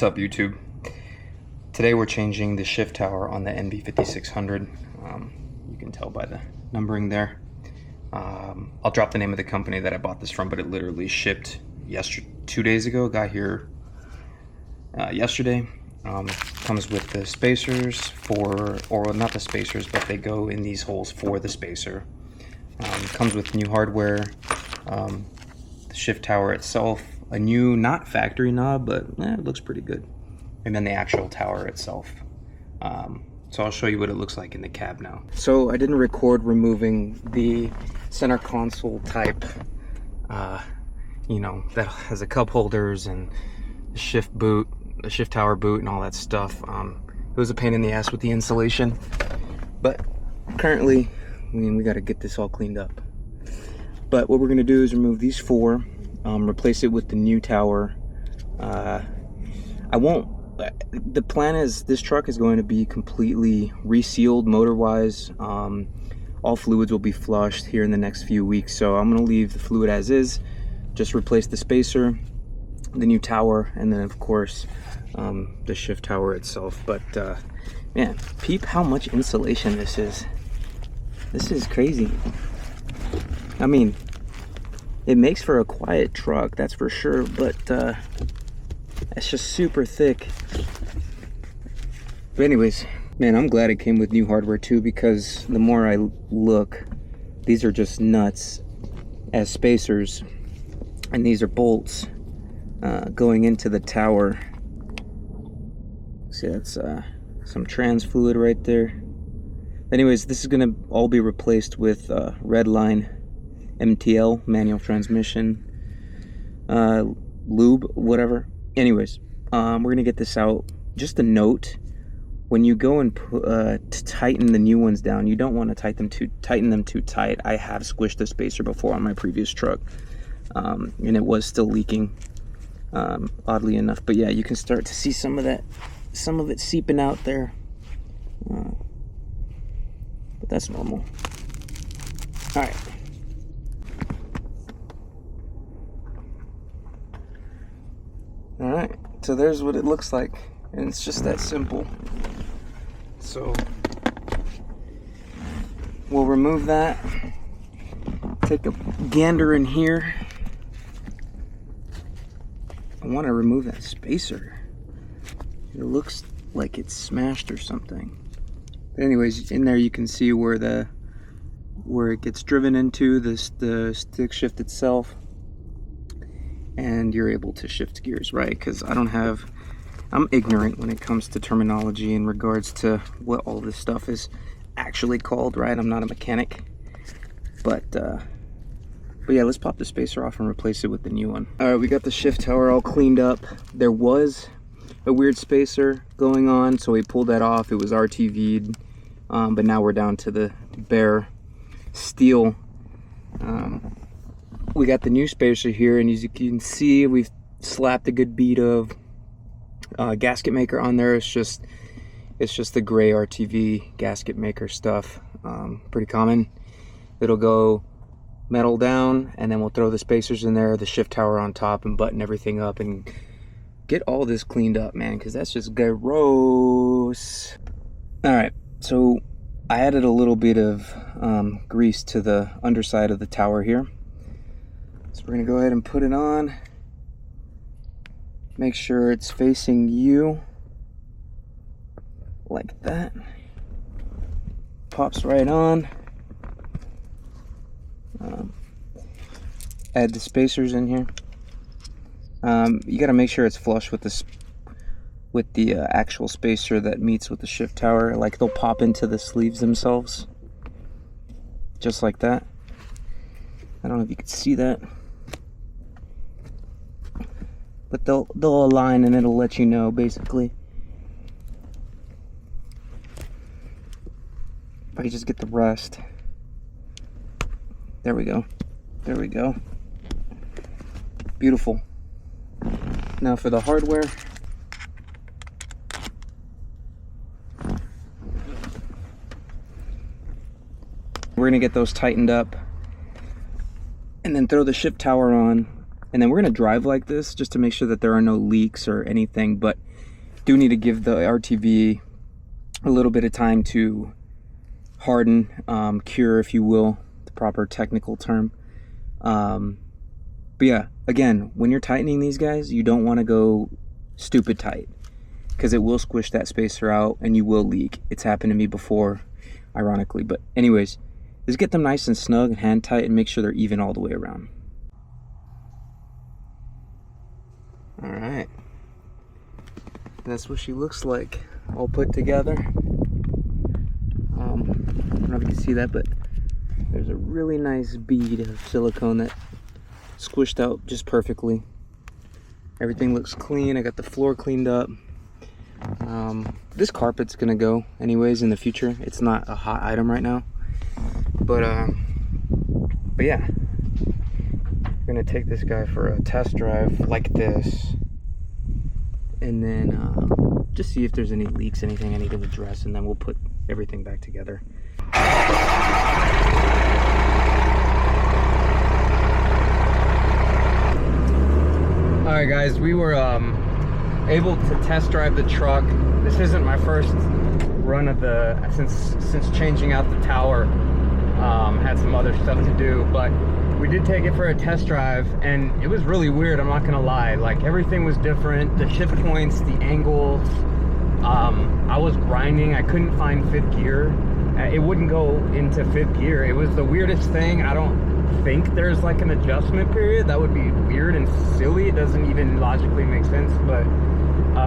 What's up, YouTube? Today we're changing the shift tower on the NV5600. You can tell by the numbering there. I'll drop the name of the company that I bought this from, but it literally shipped 2 days ago. Got here yesterday. Comes with the spacers or not the spacers, but they go in these holes for the spacer. Comes with new hardware, the shift tower itself, a new, not factory knob, but it looks pretty good. And then the actual tower itself. So I'll show you what it looks like in the cab now. So I didn't record removing the center console type, you know, that has the cup holders and the shift boot, the shift tower boot and all that stuff. It was a pain in the ass with the insulation, but currently, I mean, we got to get this all cleaned up. But what we're gonna do is remove these four, replace it with the new tower. The plan is this truck is going to be completely resealed motor-wise. All fluids will be flushed here in the next few weeks, so I'm gonna leave the fluid as is, just replace the spacer, the new tower, and then of course the shift tower itself. But man, peep how much insulation this is. This is crazy. I mean, it makes for a quiet truck, that's for sure, but it's just super thick. But anyways, man, I'm glad it came with new hardware too, because the more I look, these are just nuts as spacers, and these are bolts going into the tower. See, that's some trans fluid right there. Anyways, this is gonna all be replaced with Redline MTL, manual transmission, lube, whatever. Anyways, we're gonna get this out. Just a note, when you go and to tighten the new ones down, you don't want to tighten them too tight. I have squished the spacer before on my previous truck, and it was still leaking, oddly enough. But yeah, you can start to see some of it seeping out there. But that's normal. All right. All right, so there's what it looks like, and it's just that simple. So we'll remove that, take a gander in here. I want to remove that spacer. It looks like it's smashed or something. But anyways, in there you can see where it gets driven into the stick shift itself, and you're able to shift gears, right? Because I'm ignorant when it comes to terminology in regards to what all this stuff is actually called, right? I'm not a mechanic, but yeah, let's pop the spacer off and replace it with the new one. All right, we got the shift tower all cleaned up. There was a weird spacer going on, so we pulled that off. It was RTV'd, but now we're down to the bare steel. We got the new spacer here, and as you can see, we've slapped a good bead of gasket maker on there. It's just the gray RTV gasket maker stuff. Pretty common. It'll go metal down, and then we'll throw the spacers in there, the shift tower on top, and button everything up and get all this cleaned up, man, because that's just gross. All right, so I added a little bit of grease to the underside of the tower here. So we're gonna go ahead and put it on. Make sure it's facing you, like that. Pops right on. Add the spacers in here. You gotta make sure it's flush with the actual spacer that meets with the shift tower. Like, they'll pop into the sleeves themselves, just like that. I don't know if you can see that, but they'll align, and it'll let you know, basically. If I could just get the rest. There we go. There we go. Beautiful. Now for the hardware. We're gonna get those tightened up, and then throw the shift tower on, and then we're gonna drive like this just to make sure that there are no leaks or anything. But Do need to give the RTV a little bit of time to harden, cure, if you will, the proper technical term. But yeah, again, when you're tightening these guys, you don't want to go stupid tight, because it will squish that spacer out and you will leak. It's happened to me before, ironically. But anyways, just get them nice and snug and hand tight and make sure they're even all the way around. All right, that's what she looks like, all put together. I don't know if you can see that, but there's a really nice bead of silicone that squished out just perfectly. Everything looks clean. I got the floor cleaned up. This carpet's gonna go anyways in the future. It's not a hot item right now, but yeah, I'm gonna take this guy for a test drive like this, and then just see if there's any leaks, anything I need to address, and then we'll put everything back together. All right, guys, we were able to test drive the truck. This isn't my first run of the since changing out the tower. Had some other stuff to do, but we did take it for a test drive, and it was really weird. I'm not gonna lie. Like, everything was different. The shift points, the angles. I was grinding. I couldn't find fifth gear. It wouldn't go into fifth gear. It was the weirdest thing. I don't think there's like an adjustment period. That would be weird and silly. It doesn't even logically make sense, but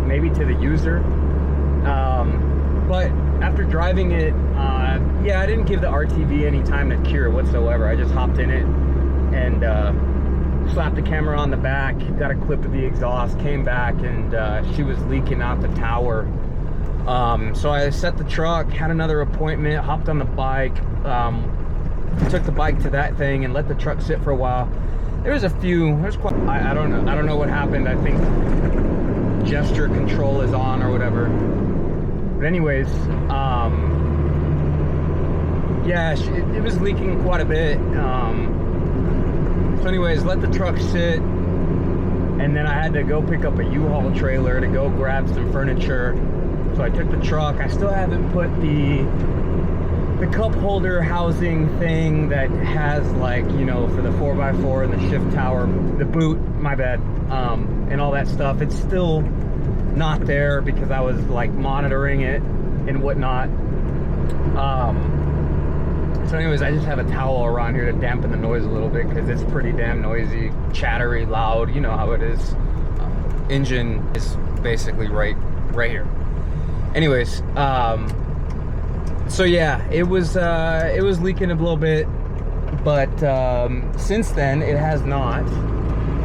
maybe to the user. But after driving it, yeah, I didn't give the RTV any time to cure whatsoever. I just hopped in it and slapped the camera on the back, got a clip of the exhaust, came back, and she was leaking out the tower. So I set the truck, had another appointment, hopped on the bike, took the bike to that thing and let the truck sit for a while. There's quite, I don't know what happened. I think gesture control is on or whatever. But anyways, yeah, it was leaking quite a bit. So anyways, let the truck sit, and then I had to go pick up a U-Haul trailer to go grab some furniture. So I took the truck. I still haven't put the cup holder housing thing that has, like, you know, for the 4x4 and the shift tower, the boot, my bad, and all that stuff. It's still not there because I was like monitoring it and whatnot. So anyways, I just have a towel around here to dampen the noise a little bit, because it's pretty damn noisy, chattery, loud. You know how it is. Engine is basically right here. Anyways, so yeah, it was leaking a little bit, but since then it has not.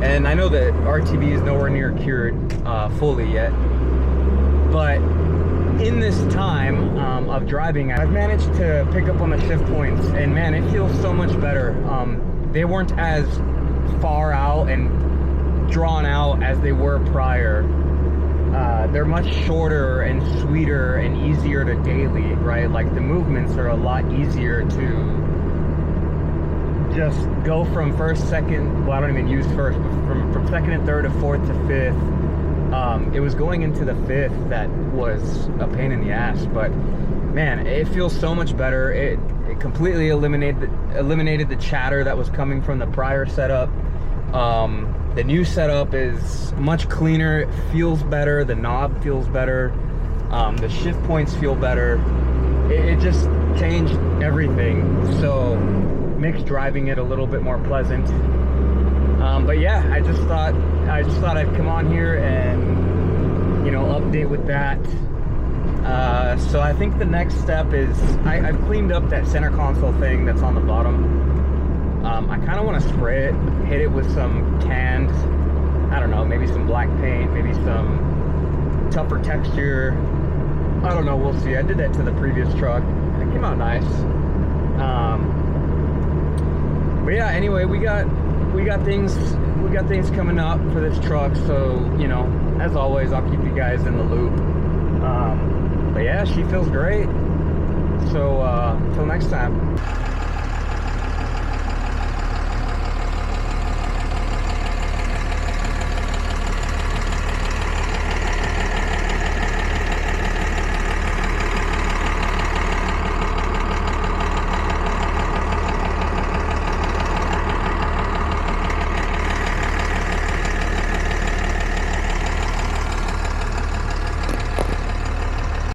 And I know that RTV is nowhere near cured fully yet, but in this time of driving, I've managed to pick up on the shift points, and man, it feels so much better. They weren't as far out and drawn out as they were prior. They're much shorter and sweeter and easier to daily, right? Like, the movements are a lot easier to just go from first, second, well, I don't even use first, but from second and third to fourth to fifth. It was going into the fifth that was a pain in the ass, but man, it feels so much better. It completely eliminated the chatter that was coming from the prior setup. The new setup is much cleaner. It feels better. The knob feels better. The shift points feel better. It just changed everything. So makes driving it a little bit more pleasant. But yeah, I just thought I'd come on here and, you know, update with that. So I think the next step is I've cleaned up that center console thing that's on the bottom. I kind of want to spray it, hit it with some tanned, I don't know, maybe some black paint, maybe some tougher texture. I don't know, we'll see. I did that to the previous truck and it came out nice. But yeah, anyway, we got things coming up for this truck, so, you know, as always, I'll keep you guys in the loop. But yeah, she feels great. So till next time.